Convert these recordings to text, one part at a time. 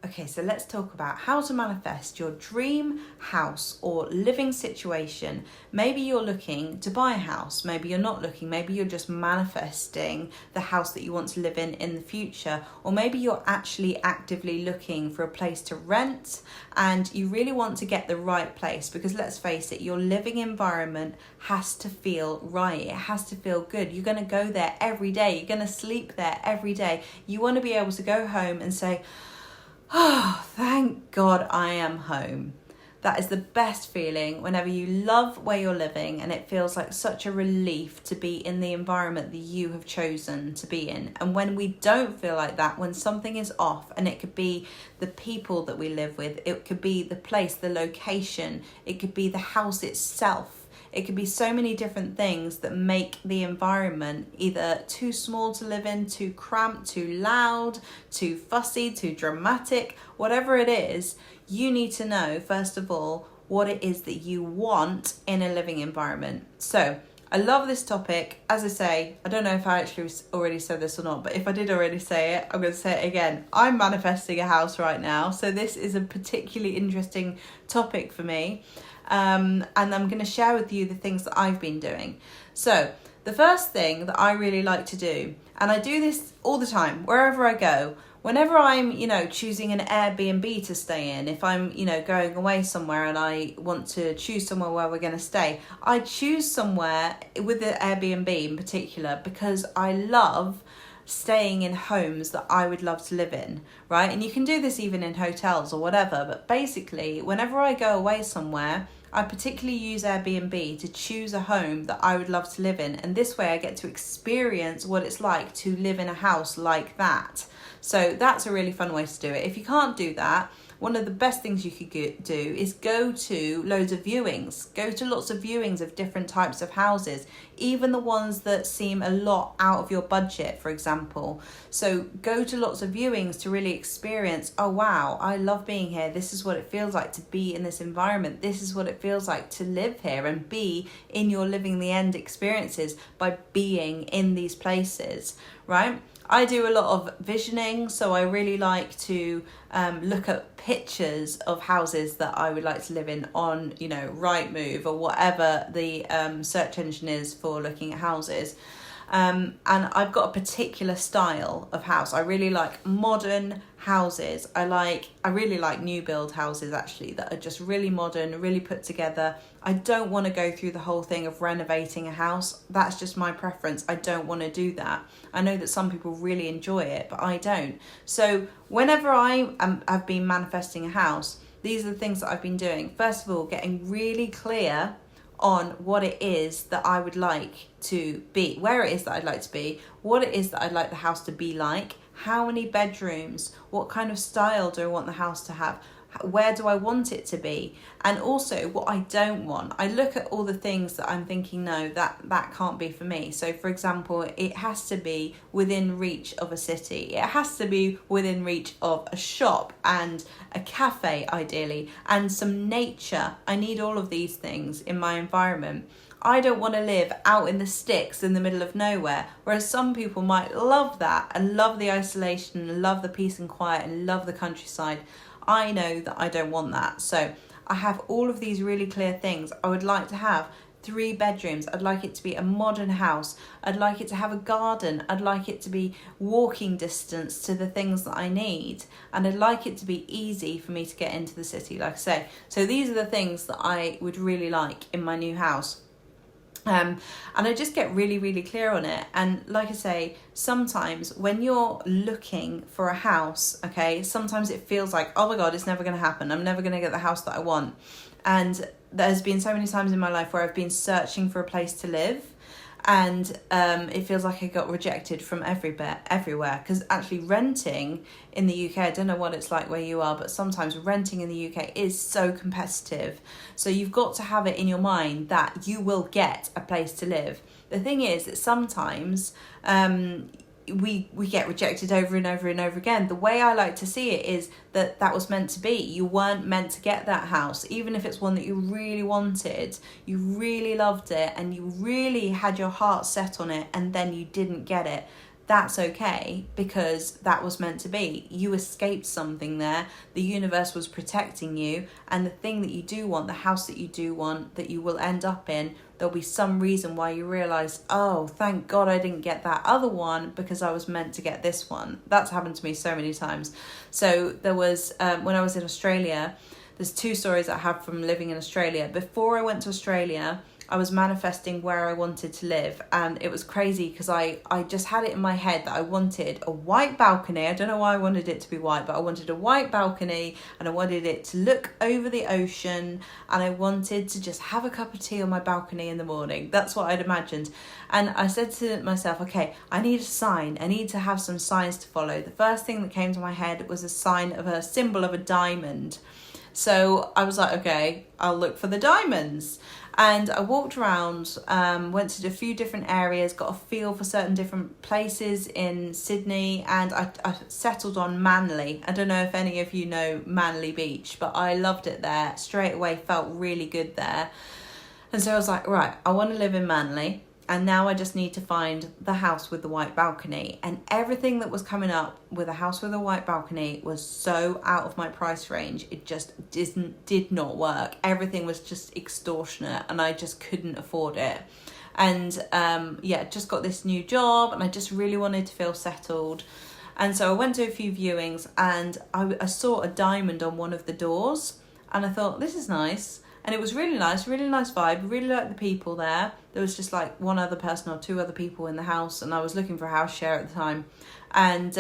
Okay, so let's talk about how to manifest your dream house or living situation. Maybe you're looking to buy a house, maybe you're not looking, maybe you're just manifesting the house that you want to live in the future, or maybe you're actually actively looking for a place to rent and you really want to get the right place, because let's face it, your living environment has to feel right, it has to feel good. You're going to go there every day, you're going to sleep there every day. You want to be able to go home and say, oh, thank God I am home. That is the best feeling whenever you love where you're living and it feels like such a relief to be in the environment that you have chosen to be in. And when we don't feel like that, when something is off, and it could be the people that we live with, it could be the place, the location, it could be the house itself. It could be so many different things that make the environment either too small to live in, too cramped, too loud, too fussy, too dramatic. Whatever it is, you need to know, first of all, what it is that you want in a living environment. So I love this topic. As I say, I don't know if I actually already said this or not, but if I did already say it, I'm going to say it again. I'm manifesting a house right now. So this is a particularly interesting topic for me. And I'm going to share with you the things that I've been doing. So the first thing that I really like to do, and I do this all the time, wherever I go, whenever I'm, choosing an Airbnb to stay in, if I'm, going away somewhere and I want to choose somewhere where we're going to stay, I choose somewhere with the Airbnb in particular because I love staying in homes that I would love to live in, right? And you can do this even in hotels or whatever, but basically whenever I go away somewhere, I particularly use Airbnb to choose a home that I would love to live in, and this way I get to experience what it's like to live in a house like that. So that's a really fun way to do it. If you can't do that, one of the best things you could do is go to loads of viewings. Go to lots of viewings of different types of houses, even the ones that seem a lot out of your budget, for example. So go to lots of viewings to really experience, oh wow, I love being here. This is what it feels like to be in this environment. This is what it feels like to live here and be in your living the end experiences by being in these places, right? I do a lot of visioning, so I really like to look at pictures of houses that I would like to live in on, Rightmove or whatever the search engine is for looking at houses. And I've got a particular style of house. I really like modern houses. I really like new build houses actually that are just really modern, really put together. I don't want to go through the whole thing of renovating a house. That's just my preference. I don't want to do that. I know that some people really enjoy it, but I don't. So whenever I've been manifesting a house, these are the things that I've been doing. First of all, getting really clear on what it is that I would like to be, where it is that I'd like to be, what it is that I'd like the house to be like, how many bedrooms, what kind of style do I want the house to have, where do I want it to be, and also what I don't want. I look at all the things that I'm thinking, no, that can't be for me. So for example, it has to be within reach of a city, it has to be within reach of a shop and a cafe ideally, and some nature. I need all of these things in my environment. I don't want to live out in the sticks in the middle of nowhere, whereas some people might love that and love the isolation and love the peace and quiet and love the countryside. I know that I don't want that. So I have all of these really clear things. I would like to have 3 bedrooms. I'd like it to be a modern house. I'd like it to have a garden. I'd like it to be walking distance to the things that I need. And I'd like it to be easy for me to get into the city, like I say. So these are the things that I would really like in my new house. And I just get really, really clear on it. And like I say, sometimes when you're looking for a house, okay, sometimes it feels like, oh my God, it's never going to happen. I'm never going to get the house that I want. And there's been so many times in my life where I've been searching for a place to live. And it feels like I got rejected from everywhere. Because actually renting in the UK, I don't know what it's like where you are, but sometimes renting in the UK is so competitive. So you've got to have it in your mind that you will get a place to live. The thing is that sometimes we get rejected over and over and over again. The way I like to see it is that was meant to be. You weren't meant to get that house, even if it's one that you really wanted, you really loved it, and you really had your heart set on it, and then you didn't get it. that's okay, because that was meant to be. You escaped something there. The universe was protecting you, and the thing that you do want, the house that you do want, that you will end up in, there'll be some reason why you realise, oh, thank God I didn't get that other one because I was meant to get this one. That's happened to me so many times. So there was, when I was in Australia, there's 2 stories I have from living in Australia. Before I went to Australia, I was manifesting where I wanted to live, and it was crazy because I just had it in my head that I wanted a white balcony. I don't know why I wanted it to be white, but I wanted a white balcony, and I wanted it to look over the ocean, and I wanted to just have a cup of tea on my balcony in the morning. That's what I'd imagined. And I said to myself, okay, I need a sign. I need to have some signs to follow. The first thing that came to my head was a sign of a symbol of a diamond. So I was like, okay, I'll look for the diamonds. And I walked around, went to a few different areas, got a feel for certain different places in Sydney, and I settled on Manly. I don't know if any of you know Manly Beach, but I loved it there. Straight away felt really good there. And so I was like, right, I want to live in Manly. And now I just need to find the house with the white balcony. And everything that was coming up with a house with a white balcony was so out of my price range. It just did not work. Everything was just extortionate, and I just couldn't afford it. And just got this new job, and I just really wanted to feel settled. And so I went to a few viewings, and I saw a diamond on one of the doors, and I thought, this is nice. And it was really nice vibe, really liked the people there. There was just like one other person or 2 other people in the house, and I was looking for a house share at the time. And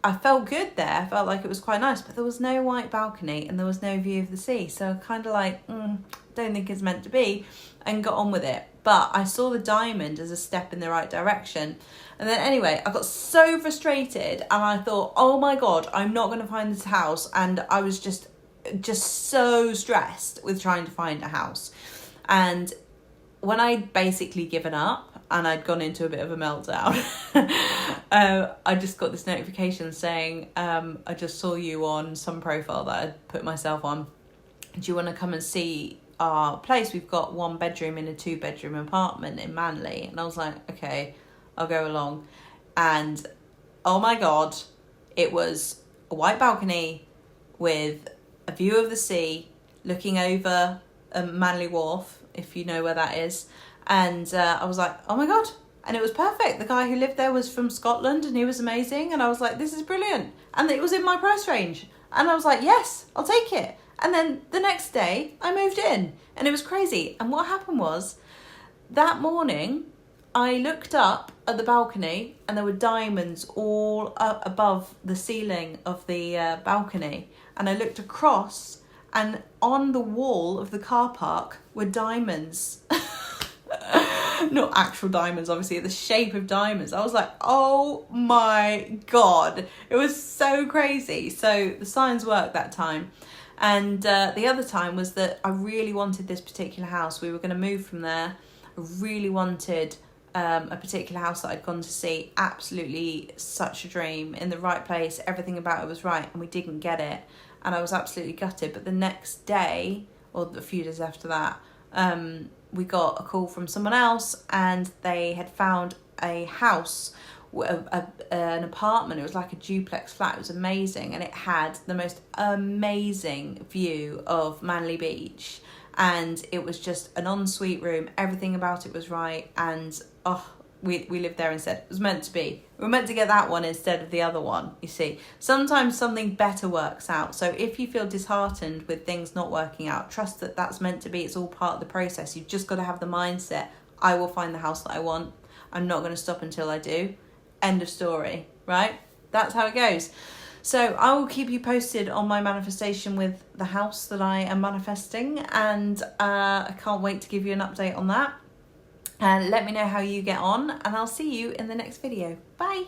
I felt good there, I felt like it was quite nice, but there was no white balcony and there was no view of the sea. So kind of like, don't think it's meant to be, and got on with it. But I saw the diamond as a step in the right direction. And then anyway, I got so frustrated, and I thought, oh my God, I'm not going to find this house. And I was just so stressed with trying to find a house. And when I'd basically given up and I'd gone into a bit of a meltdown, I just got this notification saying, I just saw you on some profile that I'd put myself on. Do you want to come and see our place? We've got 1 bedroom in a 2-bedroom apartment in Manly. And I was like, okay, I'll go along. And oh my God, it was a white balcony with a view of the sea, looking over Manly Wharf, if you know where that is. And I was like, oh my God. And it was perfect. The guy who lived there was from Scotland, and he was amazing. And I was like, this is brilliant. And it was in my price range. And I was like, yes, I'll take it. And then the next day I moved in, and it was crazy. And what happened was, that morning I looked up at the balcony, and there were diamonds all up above the ceiling of the balcony. And I looked across, and on the wall of the car park were diamonds. Not actual diamonds, obviously, the shape of diamonds. I was like, oh my God. It was so crazy. So the signs worked that time. And the other time was that I really wanted this particular house. We were going to move from there. I really wanted a particular house that I'd gone to see. Absolutely such a dream, in the right place. Everything about it was right, and we didn't get it. And I was absolutely gutted. But the next day, or a few days after that, we got a call from someone else, and they had found a house, an apartment. It was like a duplex flat. It was amazing, and it had the most amazing view of Manly Beach. And it was just an ensuite room. Everything about it was right. And we lived there instead. It was meant to be. We were meant to get that one instead of the other one, you see. Sometimes something better works out. So if you feel disheartened with things not working out, trust that that's meant to be. It's all part of the process. You've just got to have the mindset, I will find the house that I want. I'm not going to stop until I do. End of story, right? That's how it goes. So I will keep you posted on my manifestation with the house that I am manifesting. And I can't wait to give you an update on that. And let me know how you get on, and I'll see you in the next video. Bye.